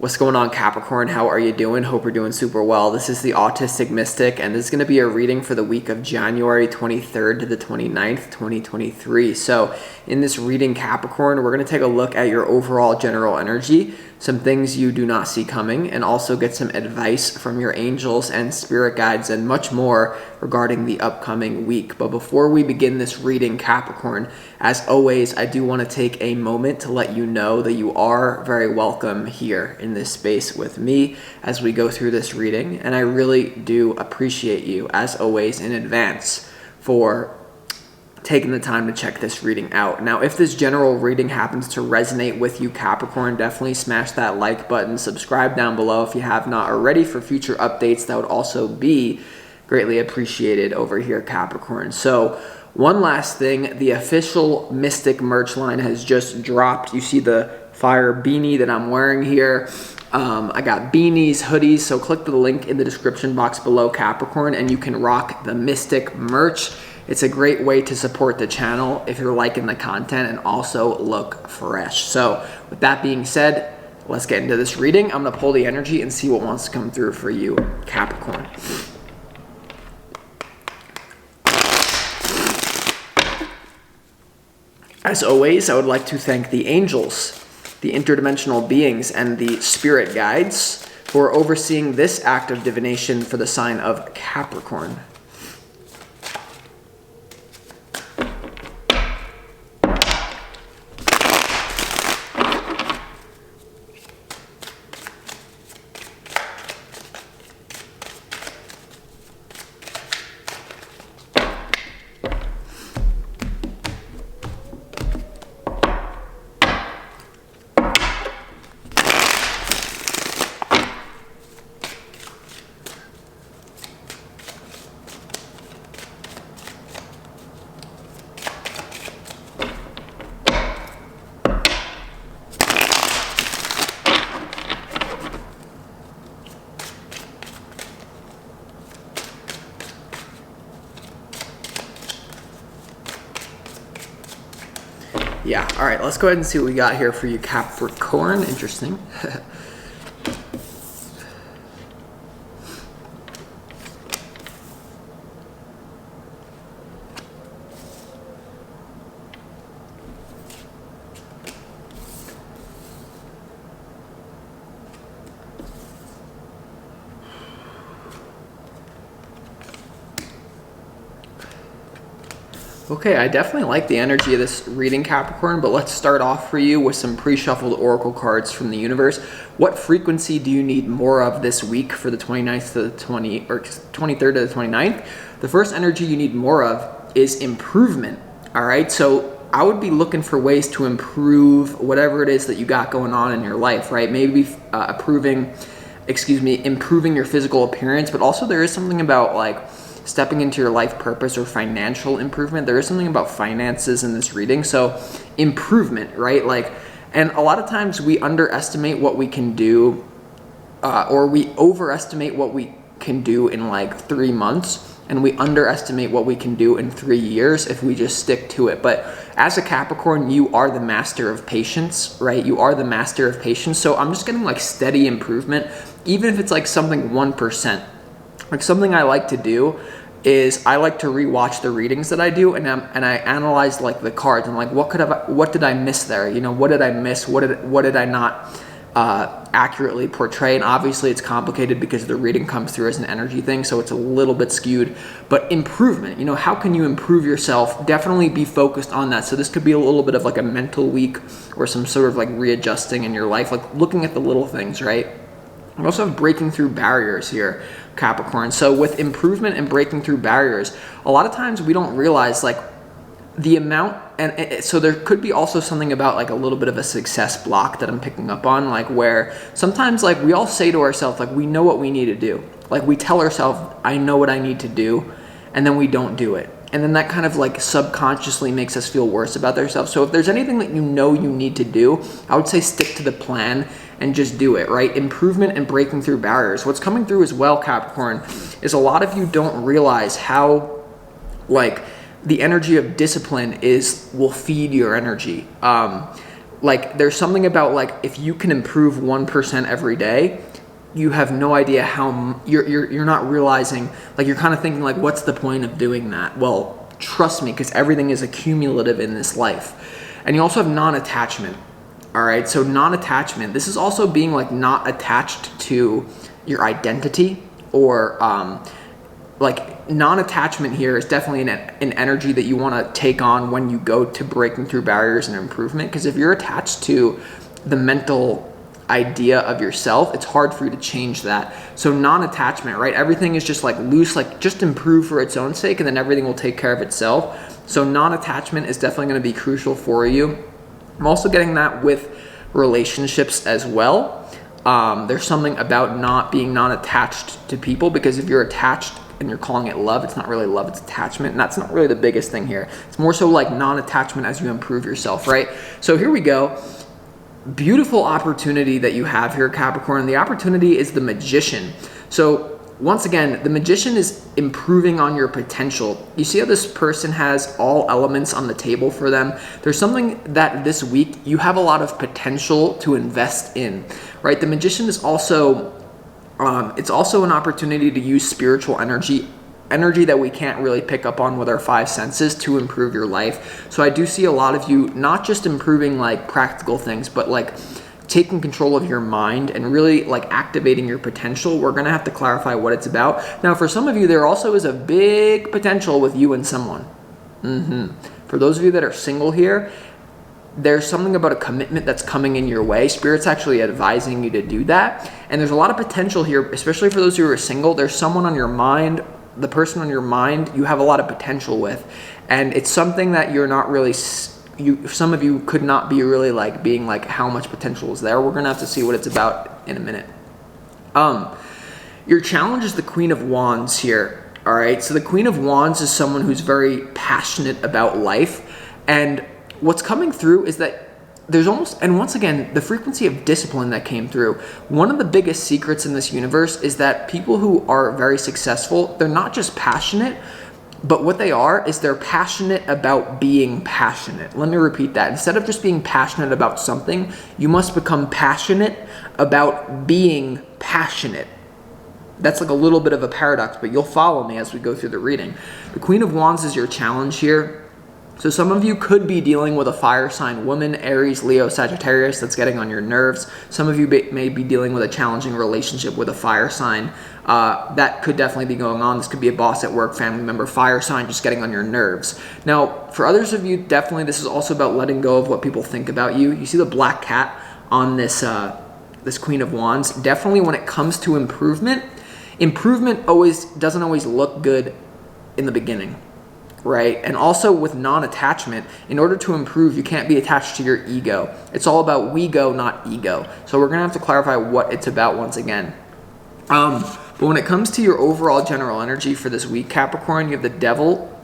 What's going on, Capricorn? How are you doing? Hope you're doing super well. This is the Autistic Mystic, and this is going to be a reading for the week of January 23rd to the 29th, 2023. So in this reading, Capricorn, we're going to take a look at your overall general energy, some things you do not see coming, and also get some advice from your angels and spirit guides and much more regarding the upcoming week. But before we begin this reading, Capricorn, as always, I do want to take a moment to let you know that you are very welcome here in this space with me as we go through this reading, and I really do appreciate you, as always, in advance for taking the time to check this reading out. Now, if this general reading happens to resonate with you, Capricorn, definitely smash that like button, subscribe down below if you have not already for future updates. That would also be greatly appreciated over here, Capricorn. So one last thing, the official Mystic merch line has just dropped. You see the fire beanie that I'm wearing here. I got beanies, hoodies, so click the link in the description box below, Capricorn, and you can rock the Mystic merch. It's a great way to support the channel if you're liking the content and also look fresh. So with that being said, let's get into this reading. I'm going to pull the energy and see what wants to come through for you, Capricorn. As always, I would like to thank the angels, the interdimensional beings, and the spirit guides for overseeing this act of divination for the sign of Capricorn. Yeah, all right, let's go ahead and see what we got here for you, Capricorn. Interesting. Okay, I definitely like the energy of this reading, Capricorn, but let's start off for you with some pre-shuffled oracle cards from the universe. What frequency do you need more of this week for the 29th to the 23rd to the 29th? The first energy you need more of is improvement, all right? So I would be looking for ways to improve whatever it is that you got going on in your life, right? Maybe improving your physical appearance, but also there is something about like stepping into your life purpose or financial improvement. There is something about finances in this reading. So improvement, right? Like, and a lot of times we underestimate what we can do, or we overestimate what we can do in like 3 months, and we underestimate what we can do in 3 years if we just stick to it. But as a Capricorn, you are the master of patience, right? You are the master of patience. So I'm just getting like steady improvement, even if it's like something 1%. Like something I like to do is I like to rewatch the readings that I do, and I analyze like the cards and like what did I miss there? You know, what did I miss? What did I not accurately portray? And obviously it's complicated because the reading comes through as an energy thing, so it's a little bit skewed. But improvement, you know, how can you improve yourself? Definitely be focused on that. So this could be a little bit of like a mental week or some sort of like readjusting in your life, like looking at the little things, right? We also have breaking through barriers here, Capricorn. So with improvement and breaking through barriers, a lot of times we don't realize like the amount, and so there could be also something about like a little bit of a success block that I'm picking up on, like where sometimes like we all say to ourselves, like we know what we need to do. Like we tell ourselves, I know what I need to do, and then we don't do it. And then that kind of like subconsciously makes us feel worse about ourselves. So if there's anything that you know you need to do, I would say stick to the plan and just do it, right? Improvement and breaking through barriers. What's coming through as well, Capricorn, is a lot of you don't realize how like the energy of discipline will feed your energy. like there's something about like if you can improve 1% every day, you have no idea how you're not realizing, like you're kind of thinking like, what's the point of doing that? Well, trust me, because everything is accumulative in this life. And you also have non-attachment. All right, so non-attachment, this is also being like not attached to your identity, or like non-attachment here is definitely an energy that you want to take on when you go to breaking through barriers and improvement. Because if you're attached to the mental idea of yourself, it's hard for you to change that. So non-attachment, right? Everything is just like loose, like just improve for its own sake, and then everything will take care of itself. So non-attachment is definitely going to be crucial for you. I'm also getting that with relationships as well. There's something about not being non-attached to people, because if you're attached and you're calling it love, it's not really love, it's attachment. And that's not really the biggest thing here. It's more so like non-attachment as you improve yourself, right? So here we go. Beautiful opportunity that you have here, Capricorn. The opportunity is the Magician. So once again, the Magician is improving on your potential. You see how this person has all elements on the table for them? There's something that this week you have a lot of potential to invest in, right? The Magician is also, it's also an opportunity to use spiritual energy that we can't really pick up on with our five senses to improve your life. So I do see a lot of you not just improving like practical things, but like taking control of your mind and really like activating your potential. We're gonna have to clarify what it's about. Now, for some of you, there also is a big potential with you and someone. For those of you that are single here, there's something about a commitment that's coming in your way. Spirit's actually advising you to do that. And there's a lot of potential here, especially for those who are single. There's someone on your mind, the person on your mind you have a lot of potential with, and it's something that you're not really, some of you could not be really like being like how much potential is there. We're gonna have to see what it's about in a minute. Your challenge is the Queen of Wands here. All right, so the Queen of Wands is someone who's very passionate about life, and what's coming through is that there's almost, and once again, the frequency of discipline that came through. One of the biggest secrets in this universe is that people who are very successful, they're not just passionate, but what they are is they're passionate about being passionate. Let me repeat that. Instead of just being passionate about something, you must become passionate about being passionate. That's like a little bit of a paradox, but you'll follow me as we go through the reading. The Queen of Wands is your challenge here. So some of you could be dealing with a fire sign woman, Aries, Leo, Sagittarius, that's getting on your nerves. Some of you may be dealing with a challenging relationship with a fire sign. That could definitely be going on. This could be a boss at work, family member, fire sign, just getting on your nerves. Now, for others of you, definitely this is also about letting go of what people think about you. You see the black cat on this, this Queen of Wands. Definitely when it comes to improvement doesn't always look good in the beginning. Right? And also with non-attachment, in order to improve, you can't be attached to your ego. It's all about we go, not ego. So we're gonna have to clarify what it's about once again. But when it comes to your overall general energy for this week, Capricorn, you have the Devil.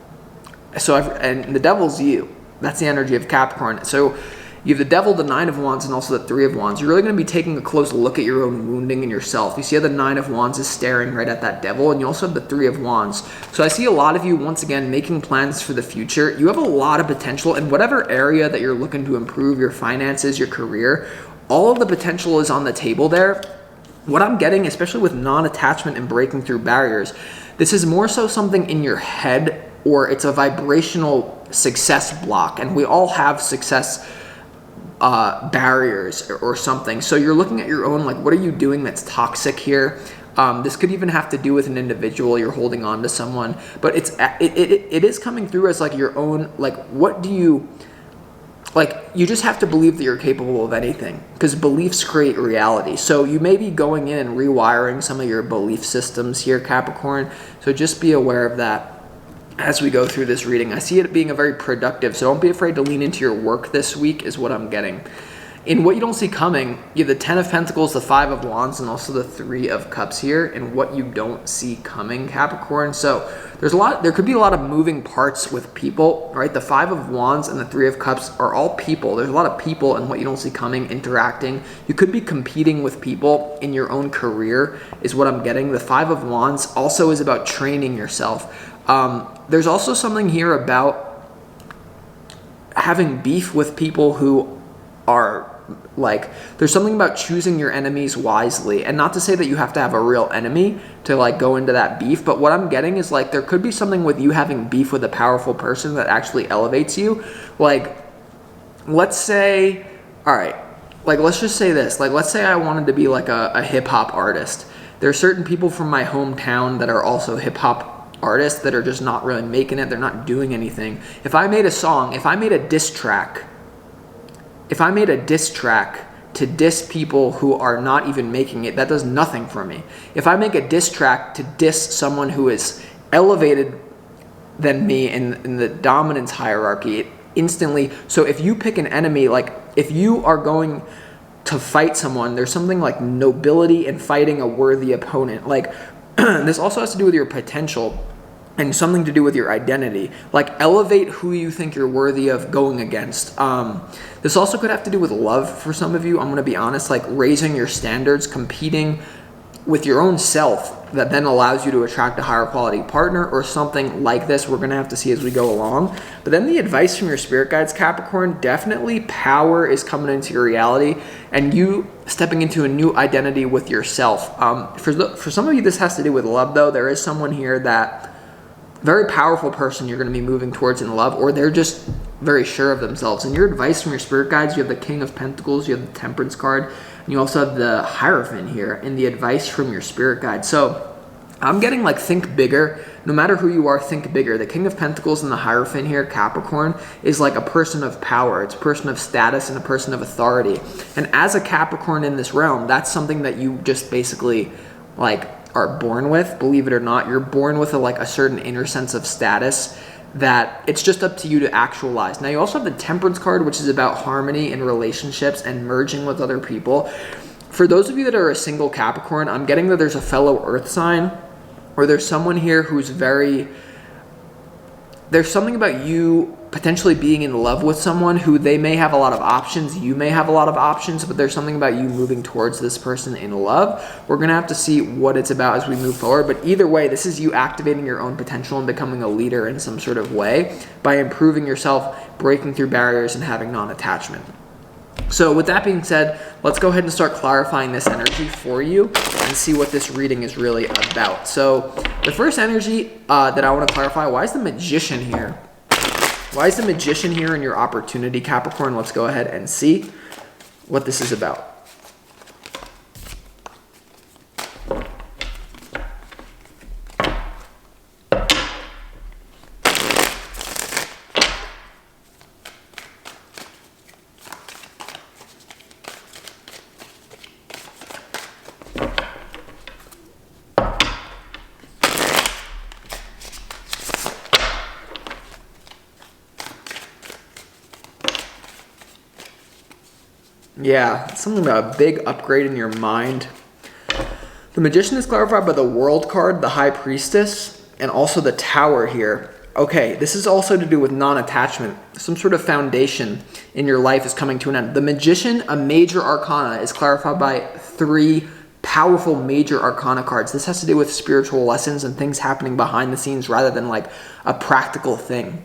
And the Devil's you. That's the energy of Capricorn. So you have the Devil, the Nine of Wands, and also the Three of Wands. You're really going to be taking a close look at your own wounding in yourself. You see how the Nine of Wands is staring right at that Devil, and you also have the Three of Wands. So I see a lot of you, once again, making plans for the future. You have a lot of potential in whatever area that you're looking to improve, your finances, your career. All of the potential is on the table there. What I'm getting, especially with non-attachment and breaking through barriers, this is more so something in your head, or it's a vibrational success block, and we all have success barriers or something. So you're looking at your own, like, what are you doing that's toxic here? This could even have to do with an individual. You're holding on to someone, but it is coming through as like your own, like, what do you, like, you just have to believe that you're capable of anything, because beliefs create reality. So you may be going in and rewiring some of your belief systems here, Capricorn. So just be aware of that as we go through this reading. I see it being a very productive, so don't be afraid to lean into your work this week is what I'm getting. In what you don't see coming, you have the Ten of Pentacles, the Five of Wands, and also the Three of Cups here, and what you don't see coming, Capricorn. So there could be a lot of moving parts with people, right? The Five of Wands and the Three of Cups are all people. There's a lot of people and what you don't see coming, interacting. You could be competing with people in your own career is what I'm getting. The Five of Wands also is about training yourself. There's also something here about having beef with people who are like, there's something about choosing your enemies wisely, and not to say that you have to have a real enemy to like go into that beef, but what I'm getting is like there could be something with you having beef with a powerful person that actually elevates you. Like, let's say, all right, like let's just say this, like let's say I wanted to be like a hip-hop artist. There are certain people from my hometown that are also hip-hop artists that are just not really making it. They're not doing anything. If I made a song, if I made a diss track to diss people who are not even making it, that does nothing for me. If I make a diss track to diss someone who is elevated than me in the dominance hierarchy, it instantly, so if you pick an enemy, like if you are going to fight someone, there's something like nobility in fighting a worthy opponent. Like this also has to do with your potential and something to do with your identity. Like elevate who you think you're worthy of going against. This also could have to do with love for some of you. I'm going to be honest, like raising your standards, competing with your own self, that then allows you to attract a higher quality partner or something like this. We're going to have to see as we go along. But then the advice from your spirit guides, Capricorn, definitely power is coming into your reality and you stepping into a new identity with yourself. For some of you, this has to do with love though. There is someone here that very powerful person you're going to be moving towards in love, or they're just very sure of themselves. And your advice from your spirit guides, you have the King of Pentacles, you have the Temperance card, and you also have the Hierophant here, and the advice from your spirit guide. So I'm getting like think bigger. No matter who you are, think bigger. The King of Pentacles and the Hierophant here, Capricorn, is like a person of power. It's a person of status and a person of authority. And as a Capricorn in this realm, that's something that you just basically like are born with. Believe it or not, you're born with a certain inner sense of status that it's just up to you to actualize. Now you also have the Temperance card, which is about harmony in relationships and merging with other people. For those of you that are a single Capricorn, I'm getting that there's a fellow earth sign, or there's someone here who's there's something about you potentially being in love with someone who they may have a lot of options, you may have a lot of options, but there's something about you moving towards this person in love. We're going to have to see what it's about as we move forward, but either way, this is you activating your own potential and becoming a leader in some sort of way by improving yourself, breaking through barriers, and having non-attachment. So with that being said, let's go ahead and start clarifying this energy for you and see what this reading is really about. So the first energy that I want to clarify, why is the Magician here? Why is the Magician here in your opportunity, Capricorn? Let's go ahead and see what this is about. Yeah, something about a big upgrade in your mind. The Magician is clarified by the World card, the High Priestess, and also the Tower here. Okay, this is also to do with non-attachment. Some sort of foundation in your life is coming to an end. The Magician, a major arcana, is clarified by 3 powerful major arcana cards. This has to do with spiritual lessons and things happening behind the scenes rather than like a practical thing.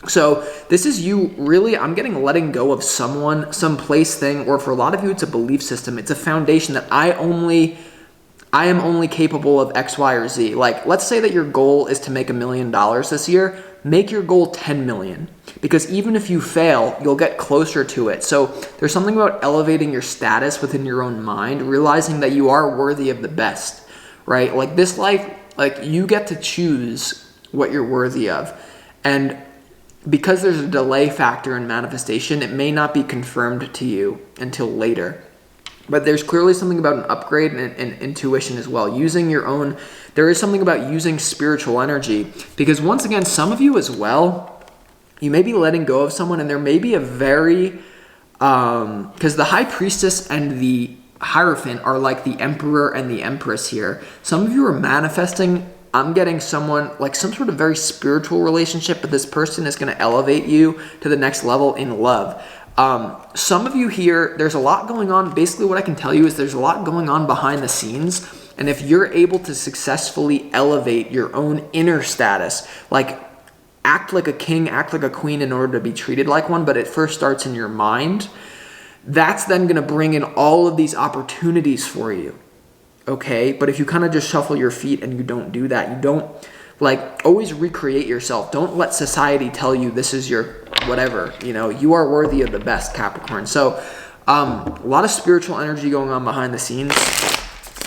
So this is you really, I'm getting letting go of someone, some place, thing, or for a lot of you, it's a belief system. It's a foundation that I am only capable of X, Y, or Z. Like, let's say that your goal is to make $1 million this year. Make your goal 10 million, because even if you fail, you'll get closer to it. So there's something about elevating your status within your own mind, realizing that you are worthy of the best, right? Like this life, like you get to choose what you're worthy of. And because there's a delay factor in manifestation, it may not be confirmed to you until later. But there's clearly something about an upgrade and intuition as well. Using your own, there is something about using spiritual energy. Because once again, some of you as well, you may be letting go of someone, and there may be a very, because the High Priestess and the Hierophant are like the Emperor and the Empress here. Some of you are manifesting, I'm getting someone, like some sort of very spiritual relationship, but this person is going to elevate you to the next level in love. Some of you here, there's a lot going on. Basically what I can tell you is there's a lot going on behind the scenes. And if you're able to successfully elevate your own inner status, like act like a king, act like a queen in order to be treated like one, but it first starts in your mind, that's then going to bring in all of these opportunities for you. Okay, but if you kind of just shuffle your feet and you don't do that, you don't always recreate yourself. Don't let society tell you this is your whatever. You are worthy of the best, Capricorn. So a lot of spiritual energy going on behind the scenes.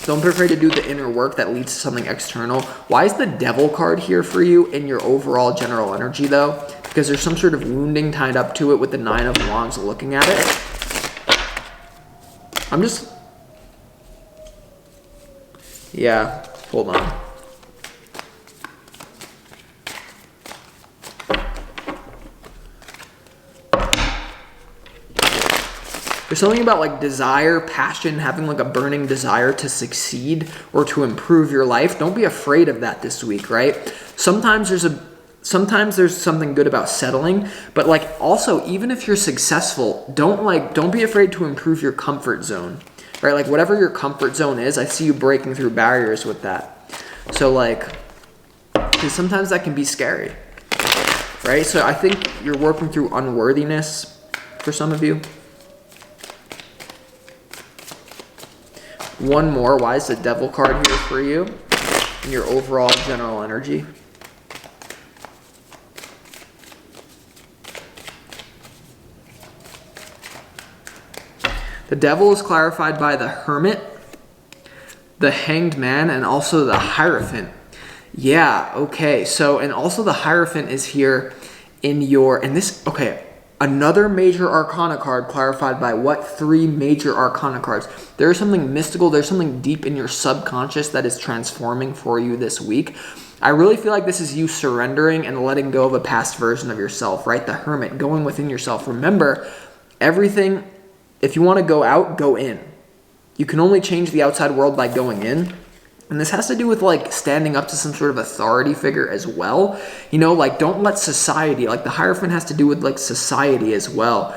Don't be afraid to do the inner work that leads to something external. Why is the Devil card here for you in your overall general energy though? Because there's some sort of wounding tied up to it with the Nine of Wands looking at it. Yeah, hold on. There's something about desire, passion, having a burning desire to succeed or to improve your life. Don't be afraid of that this week, right? Sometimes there's something good about settling, but also even if you're successful, don't be afraid to improve your comfort zone, right? Whatever your comfort zone is, I see you breaking through barriers with that. So because sometimes that can be scary, right? So I think you're working through unworthiness for some of you. One more. Why is the Devil card here for you in your overall general energy? The Devil is clarified by the Hermit, the Hanged Man, and also the Hierophant. Yeah, okay. So, and also the Hierophant is here in your, another major arcana card clarified by what? 3 major arcana cards. There is something mystical, there's something deep in your subconscious that is transforming for you this week. I really feel like this is you surrendering and letting go of a past version of yourself, right? The Hermit, going within yourself. Remember, everything, if you want to go out, go in. You can only change the outside world by going in. And this has to do with standing up to some sort of authority figure as well. Don't let society, the Hierophant has to do with society as well.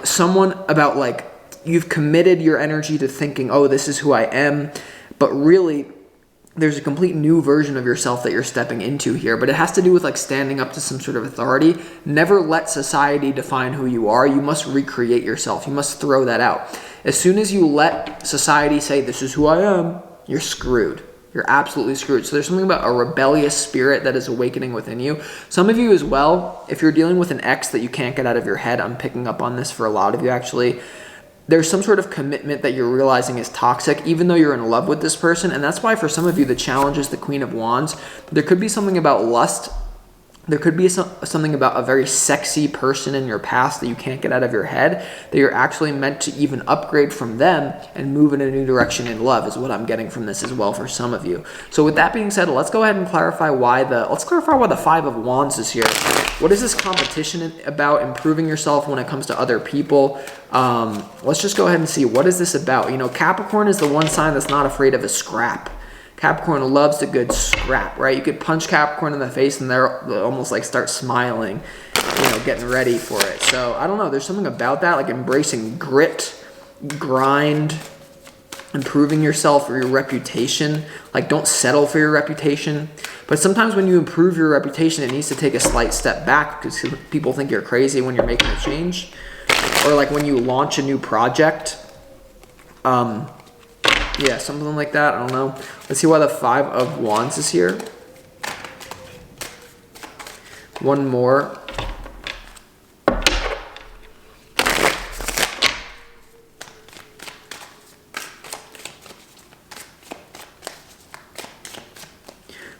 Someone about you've committed your energy to thinking, oh, this is who I am. But really, there's a complete new version of yourself that you're stepping into here. But it has to do with standing up to some sort of authority. Never let society define who you are. You must recreate yourself. You must throw that out. As soon as you let society say, this is who I am, you're screwed. You're absolutely screwed. So there's something about a rebellious spirit that is awakening within you. Some of you as well, if you're dealing with an ex that you can't get out of your head, I'm picking up on this for a lot of you actually. There's some sort of commitment that you're realizing is toxic, even though you're in love with this person. And that's why for some of you, the challenge is the Queen of Wands. There could be something about lust. There could be something about a very sexy person in your past that you can't get out of your head, that you're actually meant to even upgrade from them and move in a new direction in love is what I'm getting from this as well for some of you. So with that being said, let's go ahead and clarify why the Five of Wands is here. What is this competition about? Improving yourself when it comes to other people. Let's just go ahead and see, what is this about? Capricorn is the one sign that's not afraid of a scrap. Capricorn loves a good scrap, right? You could punch Capricorn in the face and they'll almost start smiling, getting ready for it. So I don't know, there's something about that, embracing grit, grind, improving yourself or your reputation. Don't settle for your reputation. But sometimes when you improve your reputation, it needs to take a slight step back because people think you're crazy when you're making a change. Or when you launch a new project. Yeah, something like that. I don't know. Let's see why the Five of Wands is here. One more.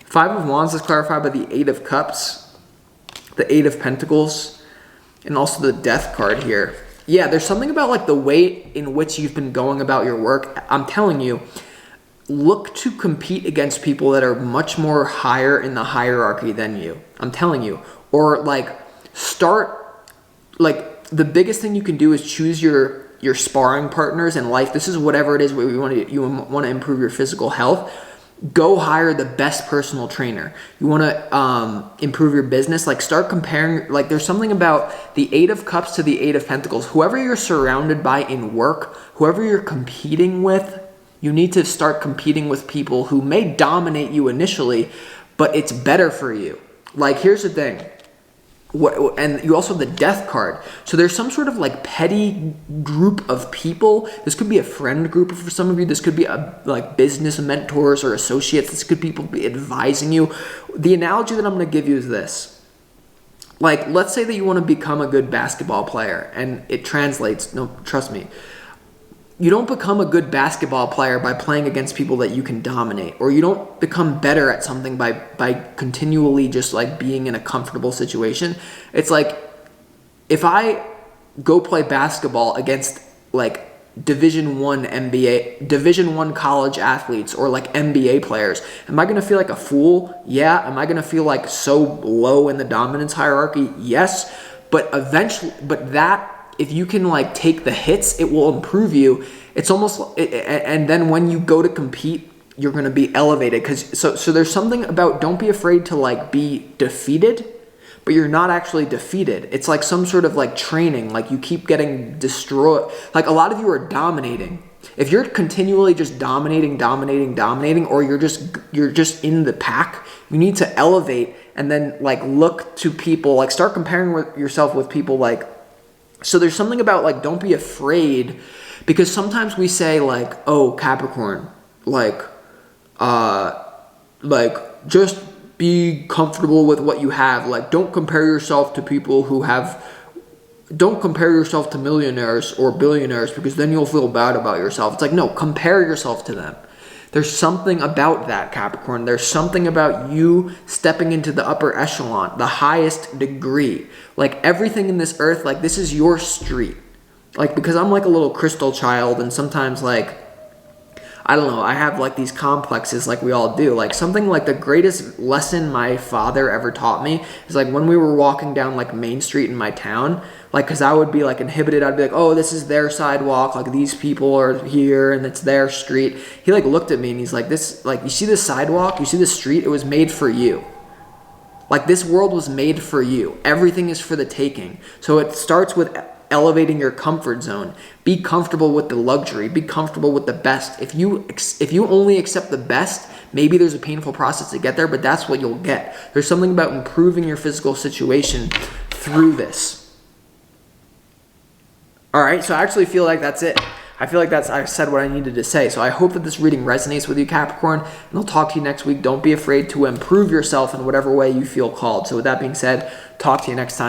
Five of Wands is clarified by the Eight of Cups, the Eight of Pentacles, and also the Death card here. Yeah, there's something about the way in which you've been going about your work. I'm telling you, look to compete against people that are much more higher in the hierarchy than you. I'm telling you. Or start, the biggest thing you can do is choose your sparring partners in life. This is whatever it is where you want to improve your physical health. Go hire the best personal trainer. You want to improve your business, start comparing. There's something about the Eight of Cups to the Eight of Pentacles. Whoever you're surrounded by in work, whoever you're competing with, you need to start competing with people who may dominate you initially, but it's better for you. Here's the thing. and you also have the death card. So there's some sort of like petty group of people. This could be a friend group for some of you. This could be like business mentors or associates. This could people be advising you. The analogy that I'm going to give you is this. Like, let's say that you want to become a good basketball player, and it translates. No, trust me. You don't become a good basketball player by playing against people that you can dominate, or you don't become better at something by continually just like being in a comfortable situation. It's like, if I go play basketball against like Division 1 NBA, Division 1 college athletes, or like NBA players, am I going to feel like a fool? Yeah. Am I going to feel like so low in the dominance hierarchy? Yes. But eventually, if you can like take the hits, it will improve you. It's almost, and then when you go to compete, you're going to be elevated. So there's something about, don't be afraid to like be defeated, but you're not actually defeated. It's like some sort of like training, like you keep getting destroyed. Like a lot of you are dominating. If you're continually just dominating, or you're just in the pack, you need to elevate and then like look to people, like start comparing yourself with people like. So there's something about like, don't be afraid, because sometimes we say like, oh, Capricorn, like just be comfortable with what you have. Like, don't compare yourself to people who have, don't compare yourself to millionaires or billionaires, because then you'll feel bad about yourself. It's like, no, compare yourself to them. There's something about that, Capricorn. There's something about you stepping into the upper echelon, the highest degree. Like everything in this earth, like this is your street. Like, because I'm like a little crystal child, and sometimes like, I don't know, I have like these complexes like we all do. Like something like the greatest lesson my father ever taught me is like when we were walking down like Main Street in my town, like, cause I would be like inhibited. I'd be like, oh, this is their sidewalk. Like these people are here and it's their street. He like looked at me and he's like, this, like, you see this sidewalk? You see this street? It was made for you. Like this world was made for you. Everything is for the taking. So it starts with elevating your comfort zone. Be comfortable with the luxury. Be comfortable with the best. If you only accept the best, maybe there's a painful process to get there, but that's what you'll get. There's something about improving your physical situation through this. All right, so I actually feel like that's it. I feel like I've said what I needed to say. So I hope that this reading resonates with you, Capricorn, and I'll talk to you next week. Don't be afraid to improve yourself in whatever way you feel called. So with that being said, talk to you next time.